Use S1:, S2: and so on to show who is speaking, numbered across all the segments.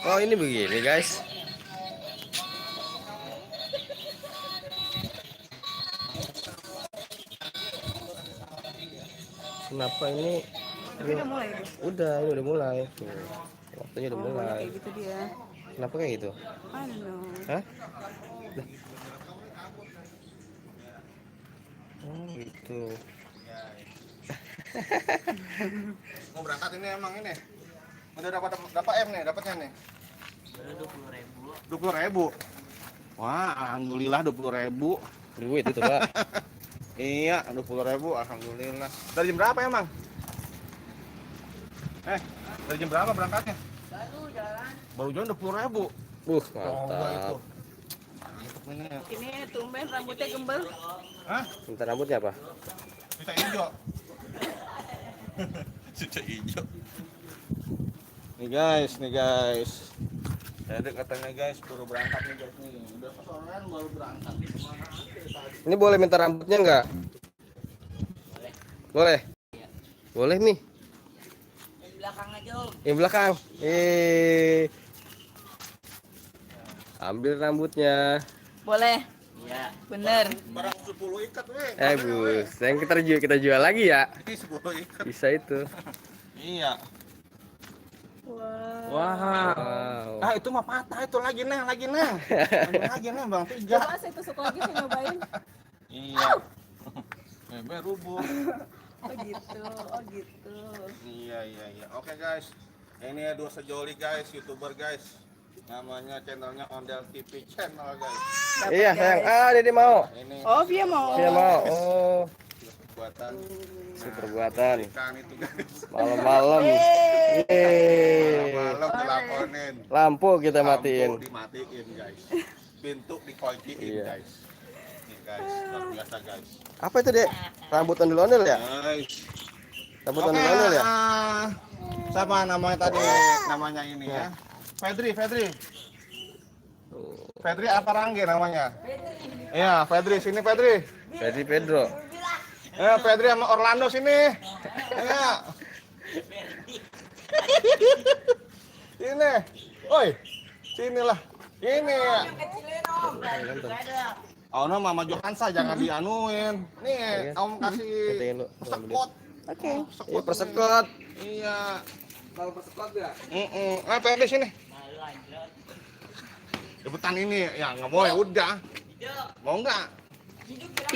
S1: Oh ini begini guys. Kenapa ini?
S2: Tapi udah mulai deh.
S1: Udah, ini udah mulai. Tuh, waktunya udah mulai.
S2: Kayak gitu dia.
S1: Kenapa kayak gitu?
S2: I don't know.
S1: Hah? Lah. Oh gitu.
S3: Mau berangkat ini emang ini. Udah dapat M nih, dapatnya nih. 20.000. Wah, alhamdulillah 20.000.
S1: Duit itu Pak.
S3: Iya, 20.000, alhamdulillah. Dari jam berapa emang? Dari jam berapa berangkatnya? Baru jalan 20.000.
S1: Mantap.
S2: Ini tumben rambutnya gembel.
S3: Hah?
S1: Minta rambutnya apa?
S3: Bisa hijau. Bisa hijau. Nih guys. Jadi katanya guys, baru berangkat nih guys nih. Udah kesorean baru berangkat.
S1: Ini boleh minta rambutnya nggak? Boleh. Boleh nih.
S2: Di belakang aja Om.
S1: Yang belakang. Ambil rambutnya.
S2: Boleh. Iya. Bener.
S3: Barang 10 ikat weh.
S1: Bus. Yang kita jual lagi ya.
S3: Ini 10 ikat.
S1: Bisa itu.
S3: Iya.
S2: Wow.
S1: Wow.
S3: Ah itu mah patah itu lagi neng. Lagi neng Bang Tiga.
S2: Coba saya tusuk lagi saya nyobain.
S3: Iya. Rubuh.
S2: Oh gitu.
S3: Iya. Oke guys. Ini dua sejoli guys, YouTuber guys. Namanya channelnya Ondel TV channel guys.
S1: Iya sayang. Dede mau.
S3: Ini
S2: Oh dia mau.
S1: Dia mau. Oh.
S3: buatan
S1: Perbuatan.
S3: ikan itu guys.
S1: Malam-malam.
S3: Malam teleponin.
S1: Lampu kita matiin.
S3: Lampu dimatiin guys. Pintu dikunciin
S1: Iya.
S3: guys. Nih guys, luar biasa guys.
S1: Apa itu Dek? Rambutan ondel ya?
S3: Guys.
S1: Rambutan ondel ya?
S3: Sama namanya tadi, namanya ini ya. Fedri. Fedri apa Rangge namanya? Iya, Fedri sini Fedri.
S1: Fedri Pedro.
S3: Fedri sama Orlando sini. Iya. Sini. Oi. Sinilah. Ini. Oh, no, Mama Johansa jangan dianuin. Nih, Om kasih sekot.
S2: Oke.
S1: Ini persekot.
S3: Iya.
S1: Kalau persekot ya?
S3: Fedri sini. Rebutan ini ya nggak mau ya udah. Mau nggak?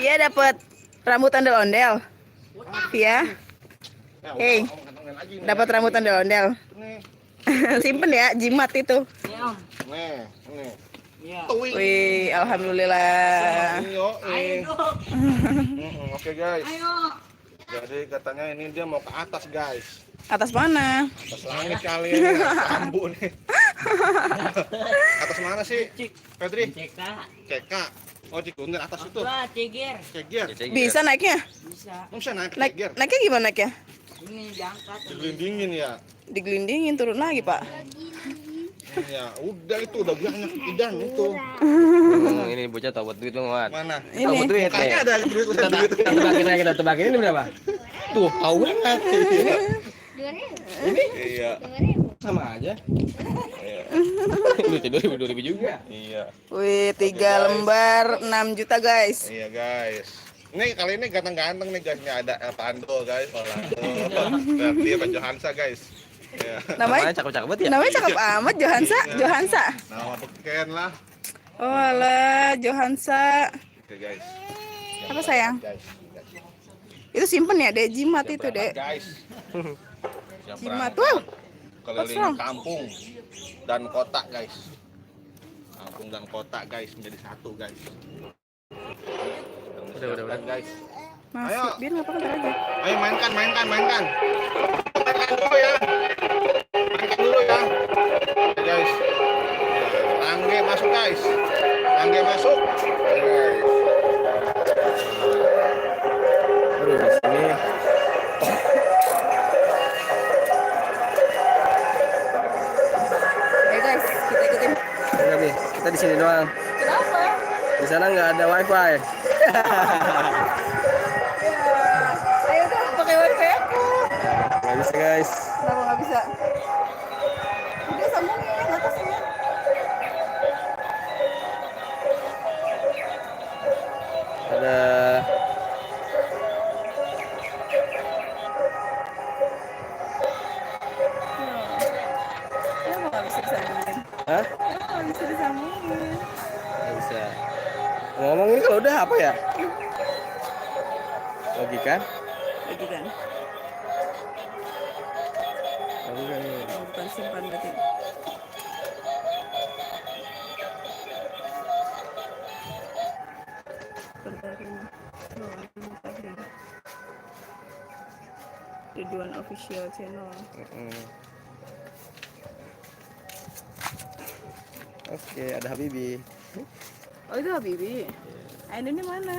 S2: Dia dapat rambut ondel-ondel. Iya.
S3: Ya,
S2: Hey,
S3: kantongin lagi nih.
S2: dapat rambut ondel-ondel.
S3: Nih.
S2: Simpen ya, jimat itu.
S3: Nih.
S2: Wih, alhamdulillah.
S3: Oke guys. Jadi katanya ini dia mau ke atas guys.
S2: Atas mana?
S3: Atas langit kali ini. Bambu nih. Atas mana sih? Fedri? CK. Oh Cikunir atas itu. Ceger.
S2: Bisa naiknya?
S3: Bisa naik
S2: Naik,
S3: ceger.
S2: naiknya gimana naiknya?
S3: Digelindingin ya.
S2: Digelindingin turun lagi, Pak.
S3: Ya, udah itu udah banyak idan itu.
S1: Ini bocah tahu buat duit lu Mat.
S3: Mana?
S2: Ini.
S1: Tahu buat duit
S3: Kayaknya
S1: nih.
S3: ada duit udah duit.
S1: Kita tebakin ini berapa? Tuh, tahu banget.
S3: Iya.
S1: Sama aja. Lu 2000 juga.
S3: Iya.
S2: Wih, 3 lembar 6 juta, guys.
S3: Iya guys. Ini kali ini ganteng-ganteng nih guys. Ini ada El Pando guys, Orlando. Dan dia Pak Johansa guys. Iya.
S2: Namanya
S1: cakep-cakep banget ya?
S2: namanya cakep amat, Johansa. Johansa.
S3: Nama beken lah.
S2: Oh, alah, Johansa.
S3: Oke guys.
S2: Apa sayang?
S3: Guys.
S2: Itu simpen ya, Dek. Jimat itu, Dek.
S3: Guys. Siap
S2: Jimat.
S3: berangkat.
S2: Wow.
S3: Keliling
S2: wrong?
S3: kampung dan kota guys. Kampung dan kota guys menjadi satu guys.
S1: Udah.
S3: Guys.
S2: Masih,
S3: Ayo.
S2: biar nggak apa-apa aja.
S3: Ayo mainkan. Mainkan dulu ya. Mainkan dulu ya. Oke, guys. Rangge masuk guys. Rangge masuk. Guys.
S1: Aduh, di sini.
S2: Ayo guys, kita ikutin.
S1: Enggak nih, kita di sini doang.
S2: Kenapa?
S1: Di sana nggak ada wifi.
S2: Ayo dong, pakai wifi aku. Kenapa nggak bisa? Udah sambungin atasnya.
S1: Ada
S2: Kenapa nggak bisa disambungin?
S1: hah?
S2: Kenapa nggak bisa disambungin?
S1: Nggak bisa. Ngomong ini kalau udah apa ya? Logika?
S2: Lagi kan?
S1: Logika ini.
S2: Oh, bukan simpan berarti. Ridwan official channel.
S1: Oke, ada Habibi.
S2: Oh itu Habibi. Ini mana?